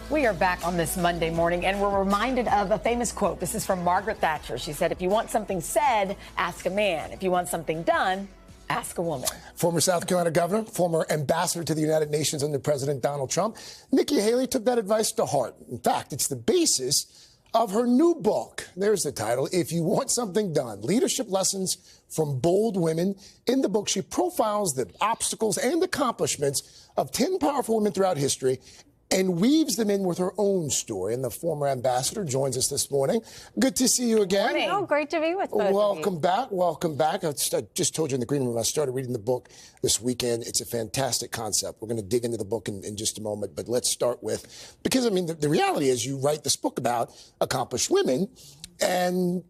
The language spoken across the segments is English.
We are back on this Monday morning, and we're reminded of a famous quote. This is from Margaret Thatcher. She said, if you want something said, ask a man. If you want something done, ask a woman. Former South Carolina governor, former ambassador to the United Nations under President Donald Trump, Nikki Haley took that advice to heart. In fact, it's the basis of her new book. There's the title, If You Want Something Done, Leadership Lessons from Bold Women. In the book, she profiles the obstacles and accomplishments of 10 powerful women throughout history and weaves them in with her own story. And the former ambassador joins us this morning. Good to see you again. Morning. Oh, great to be with both Welcome back. Welcome back. I just told you in the green room, I started reading the book this weekend. It's a fantastic concept. We're going to dig into the book in just a moment, but let's start with, because, I mean, the reality is you write this book about accomplished women, and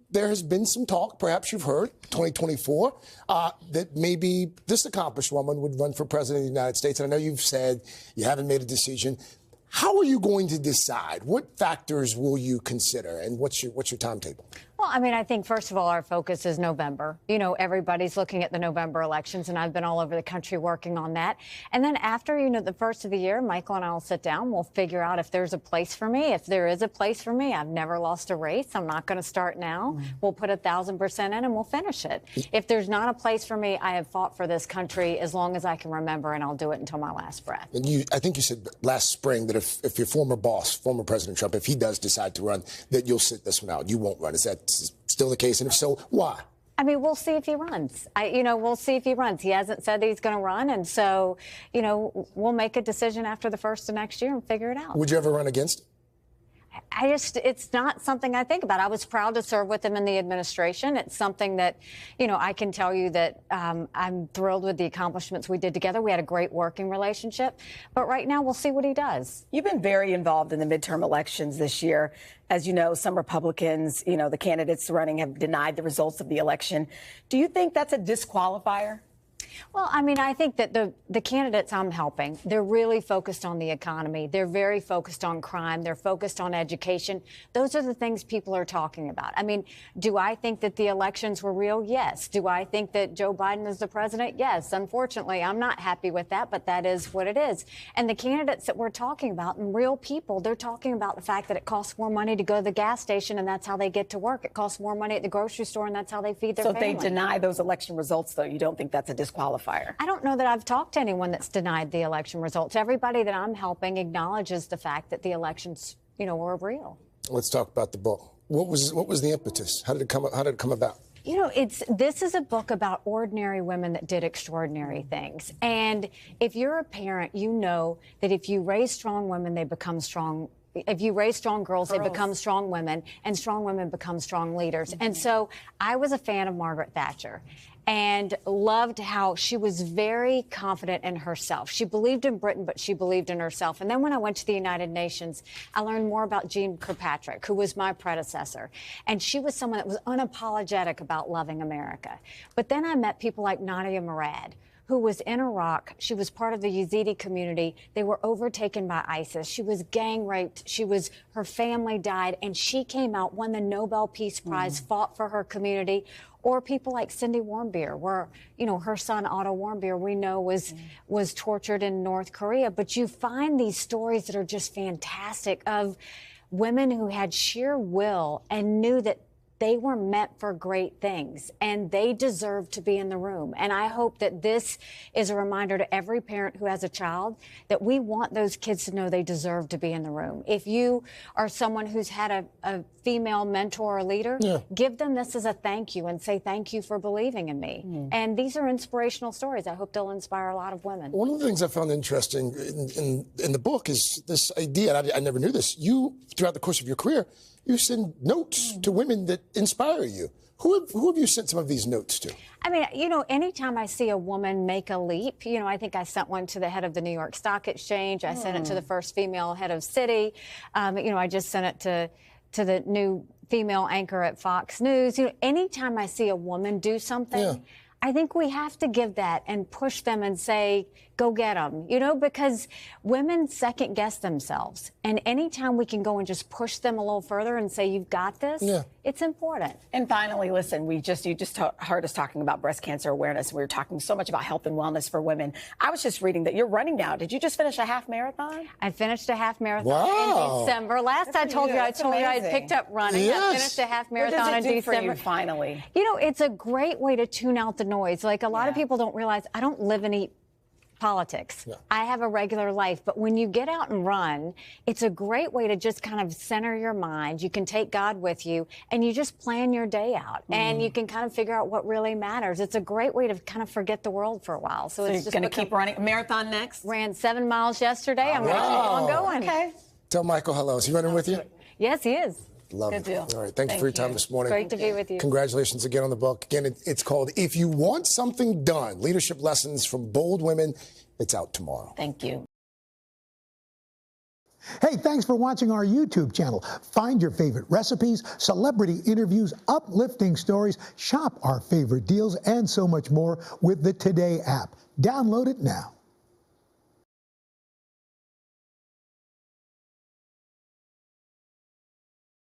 there has been some talk, perhaps you've heard, 2024, that maybe this accomplished woman would run for president of the United States. And I know you've said you haven't made a decision. How are you going to decide? What factors will you consider? And what's your timetable? Well, I mean, I think, first of all, our focus is November. You know, everybody's looking at the November elections, and I've been all over the country working on that. And then after, you know, the first of the year, Michael and I will sit down. We'll figure out if there's a place for me. If there is a place for me, I've never lost a race. I'm not going to start now. We'll put 1,000% in and we'll finish it. If there's not a place for me, I have fought for this country as long as I can remember, and I'll do it until my last breath. And I think you said last spring that if your former boss, former President Trump, if he does decide to run, that you'll sit this one out. You won't run. Is that still the case? And if so, why? I mean, we'll see if he runs. We'll see if he runs. He hasn't said that he's going to run. And so, you know, we'll make a decision after the first of next year and figure it out. Would you ever run against? It's not something I think about. I was proud to serve with him in the administration. It's something that, you know, I can tell you that I'm thrilled with the accomplishments we did together. We had a great working relationship. But right now, we'll see what he does. You've been very involved in the midterm elections this year. As you know, some Republicans, you know, the candidates running have denied the results of the election. Do you think that's a disqualifier? Well, I mean, I think that the candidates I'm helping, they're really focused on the economy. They're very focused on crime. They're focused on education. Those are the things people are talking about. I mean, do I think that the elections were real? Yes. Do I think that Joe Biden is the president? Yes. Unfortunately, I'm not happy with that, but that is what it is. And the candidates that we're talking about, and real people, they're talking about the fact that it costs more money to go to the gas station, and that's how they get to work. It costs more money at the grocery store, and that's how they feed their family. So if they deny those election results, though, you don't think that's a disqualifier? I don't know that I've talked to anyone that's denied the election results. Everybody that I'm helping acknowledges the fact that the elections, you know, were real. Let's talk about the book. What was the impetus? How did it come about? You know, this is a book about ordinary women that did extraordinary things. And if you're a parent, you know that if you raise strong women, they become strong. If you raise strong girls, they become strong women, and strong women become strong leaders. And so I was a fan of Margaret Thatcher and loved how she was very confident in herself. She believed in Britain, but she believed in herself. And then when I went to the United Nations, I learned more about Jean Kirkpatrick, who was my predecessor. And she was someone that was unapologetic about loving America. But then I met people like Nadia Murad, who was in Iraq. She was part of the Yazidi community. They were overtaken by ISIS. She was gang raped. Her family died, and she came out, won the Nobel Peace Prize, fought for her community. Or people like Cindy Warmbier, where, you know, her son Otto Warmbier, we know was tortured in North Korea. But you find these stories that are just fantastic of women who had sheer will and knew that they were meant for great things, and they deserve to be in the room. And I hope that this is a reminder to every parent who has a child that we want those kids to know they deserve to be in the room. If you are someone who's had a female mentor or leader, give them this as a thank you and say thank you for believing in me. And these are inspirational stories. I hope they'll inspire a lot of women. One of the things I found interesting in the book is this idea, and I never knew this, you, throughout the course of your career, you send notes to women that inspire you. Who have you sent some of these notes to? I mean, you know, anytime I see a woman make a leap, you know, I think I sent one to the head of the New York Stock Exchange. I sent it to the first female head of Citi. You know, I just sent it to the new female anchor at Fox News. You know, anytime I see a woman do something, I think we have to give that and push them and say, go get them, you know, because women second guess themselves. And anytime we can go and just push them a little further and say, you've got this, it's important. And finally, listen, you just heard us talking about breast cancer awareness. We were talking so much about health and wellness for women. I was just reading that you're running now. Did you just finish a half marathon? I finished a half marathon in December. Last I told you, I had picked up running. Yes. I finished a half marathon in December. For you, finally? You know, it's a great way to tune out the noise. Like a lot of people don't realize I don't live and eat politics. I have a regular life, but when you get out and run, it's a great way to just kind of center your mind. You can take God with you and you just plan your day out and you can kind of figure out what really matters. It's a great way to kind of forget the world for a while. So it's you're going to keep running a marathon next? Ran 7 miles yesterday. I'm going to keep on going. Okay. Tell Michael hello. Is he running with you? Yes, he is. Love Good it. deal. All right. Thank you for your time this morning. Great to be with you. Congratulations again on the book. Again, it's called If You Want Something Done, Leadership Lessons from Bold Women. It's out tomorrow. Thank you. Hey, thanks for watching our YouTube channel. Find your favorite recipes, celebrity interviews, uplifting stories, shop our favorite deals, and so much more with the Today app. Download it now.